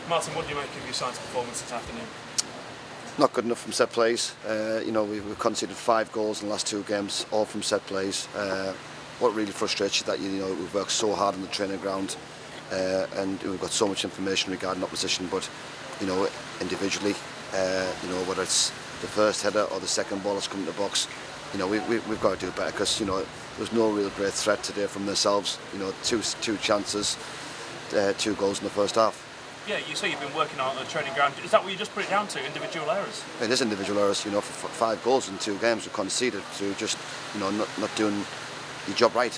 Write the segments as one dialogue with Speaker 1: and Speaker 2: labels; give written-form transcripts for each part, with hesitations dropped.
Speaker 1: Martin, what do you make of your side's performance this afternoon?
Speaker 2: Not good enough from set plays. We've conceded 5 goals in the last 2 games, all from set plays. What really frustrates you that we've worked so hard on the training ground, and we've got so much information regarding opposition, but individually, whether it's the first header or the second ball that's come in the box, we've got to do better, because there's no real great threat today from themselves. Two chances, 2 goals in the first half.
Speaker 1: Yeah, you say you've been working on the training ground. Is that what you just put it down to, individual errors?
Speaker 2: It is individual errors. For 5 goals in 2 games we conceded through just not doing your job right,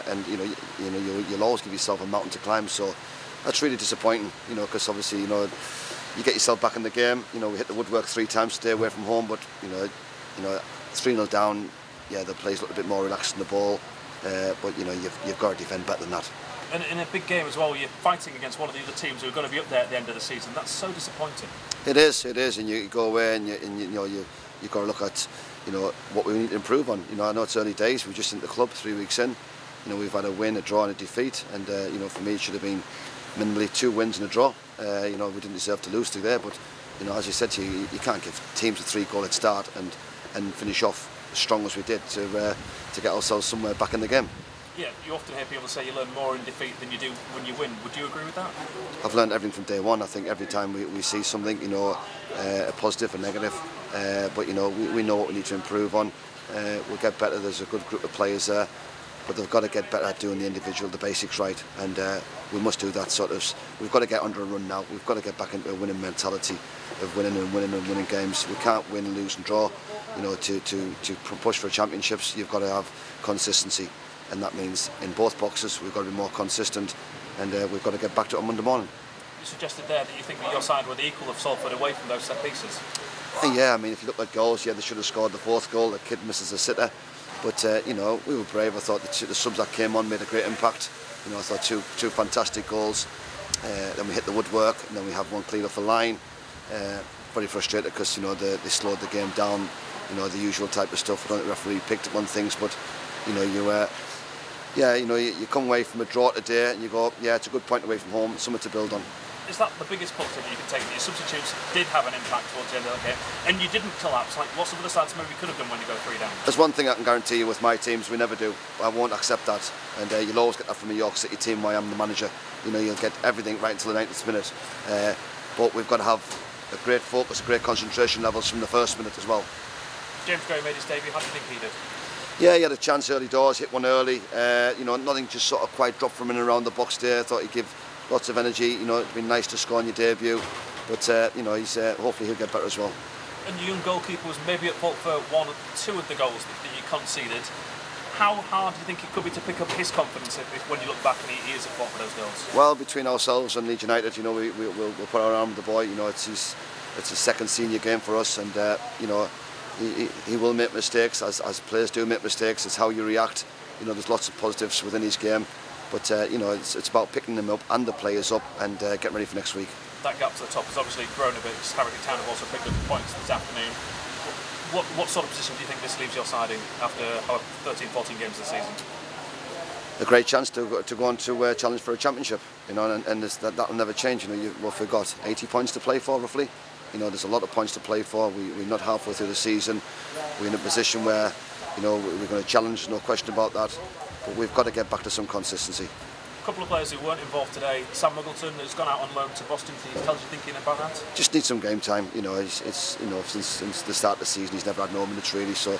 Speaker 2: and you'll always give yourself a mountain to climb. So that's really disappointing. Because obviously you get yourself back in the game. We hit the woodwork 3 times today away from home, but 3-0 down. Yeah, the play's look a bit more relaxed in the ball, but you've got to defend better than that.
Speaker 1: And in a big game as well, you're fighting against one of the other teams who are going to be up there at the end of the season. That's so disappointing. It is,
Speaker 2: and you go away and you've got to look at what we need to improve on. I know it's early days. We're just in the club 3 weeks in. We've had a win, a draw, and a defeat, and for me it should have been minimally 2 wins and a draw. We didn't deserve to lose today, but as you said to you can't give teams a 3-goal head start and finish off as strong as we did to get ourselves somewhere back in the game.
Speaker 1: Yeah, you often hear people say you learn more in defeat than you do when you win. Would you agree with that?
Speaker 2: I've learned everything from day one. I think every time we see something, a positive, a negative, but we know what we need to improve on. We'll get better. There's a good group of players there, but they've got to get better at doing the individual, the basics right, and we must do that sort of. We've got to get under a run now. We've got to get back into a winning mentality of winning and winning and winning games. We can't win, lose and draw. To push for championships, you've got to have consistency. And that means in both boxes we've got to be more consistent, and we've got to get back to it on Monday morning.
Speaker 1: You suggested there that you think that your side were the equal of Salford away from those set pieces.
Speaker 2: Yeah, I mean, if you look at goals, they should have scored the 4th goal. The kid misses a sitter, but we were brave. I thought the subs that came on made a great impact. I thought two fantastic goals. Then we hit the woodwork, and then we have one cleared off the line. Very frustrated because they slowed the game down. The usual type of stuff. I don't think the referee picked up on things, but you come away from a draw today and you go, yeah, it's a good point away from home, something to build on.
Speaker 1: Is that the biggest positive you can take? That your substitutes did have an impact towards the end of the game, and you didn't collapse like lots of other sides maybe could have done when you go 3 down?
Speaker 2: There's one thing I can guarantee you with my teams, we never do. I won't accept that, and you'll always get that from a York City team where I am the manager. You'll get everything right until the 90th minute, but we've got to have a great focus, great concentration levels from the first minute as well.
Speaker 1: James Gray made his debut. How do you think he did?
Speaker 2: Yeah, he had a chance early doors, hit one early. Nothing just sort of quite dropped from in and around the box there. I thought he'd give lots of energy. It'd been nice to score on your debut, but he's hopefully he'll get better as well.
Speaker 1: And your young goalkeeper was maybe at fault for 1 or 2 of the goals that you conceded. How hard do you think it could be to pick up his confidence if when you look back and he is at fault for those goals?
Speaker 2: Well, between ourselves and Leeds United, we'll put our arm with the boy. It's his 2nd senior game for us, and he will make mistakes, as players do make mistakes. It's how you react. There's lots of positives within his game, but it's about picking them up and the players up and getting ready for next week.
Speaker 1: That gap to the top has obviously grown a bit. Harrogate Town have also picked up points this afternoon. What sort of position do you think this leaves your side in after 13, 14 games this season?
Speaker 2: A great chance to go on to challenge for a championship, and that will never change. We've got 80 points to play for roughly. There's a lot of points to play for. We're not halfway through the season. We're in a position where, we're going to challenge, no question about that. But we've got to get back to some consistency.
Speaker 1: A couple of players who weren't involved today. Sam Muggleton has gone out on loan to Boston. Can you tell us your thinking about that?
Speaker 2: Just needs some game time. It's since the start of the season he's never had no minutes really. So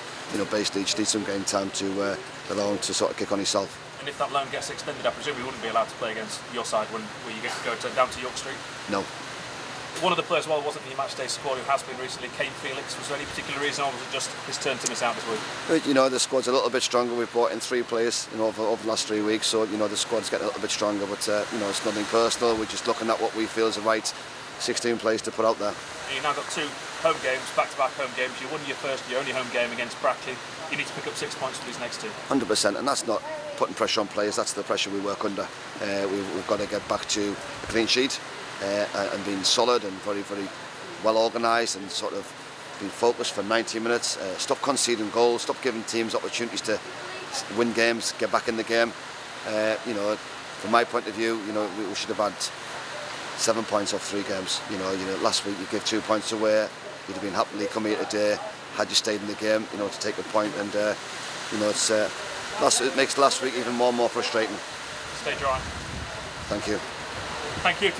Speaker 2: basically just needs some game time to allow him to sort of kick on himself. And
Speaker 1: if that loan gets extended, I presume he wouldn't be allowed to play against your side when you get to go down to York Street.
Speaker 2: No.
Speaker 1: One of the players, well, wasn't in your matchday squad who has been recently, Kane Felix. Was there any particular reason, or was it just his turn to miss out this week?
Speaker 2: The squad's a little bit stronger. We've brought in 3 players over the last 3 weeks, so the squad's getting a little bit stronger. But it's nothing personal. We're just looking at what we feel is the right 16 players to put out there.
Speaker 1: You've now got 2 home games, back-to-back home games. You won your only home game against Brackley. You need to pick up 6 points for these next 2.
Speaker 2: 100%, and that's not putting pressure on players. That's the pressure we work under. We've got to get back to a clean sheet and being solid and very, very well organised and sort of being focused for 90 minutes. Stop conceding goals. Stop giving teams opportunities to win games. Get back in the game. From my point of view, we should have had 7 points off 3 games. You know, last week you gave 2 points away. You'd have been happily come here today had you stayed in the game, you know, to take a point. And you know, it makes last week even more and more frustrating.
Speaker 1: Stay dry.
Speaker 2: Thank you.
Speaker 1: Thank you.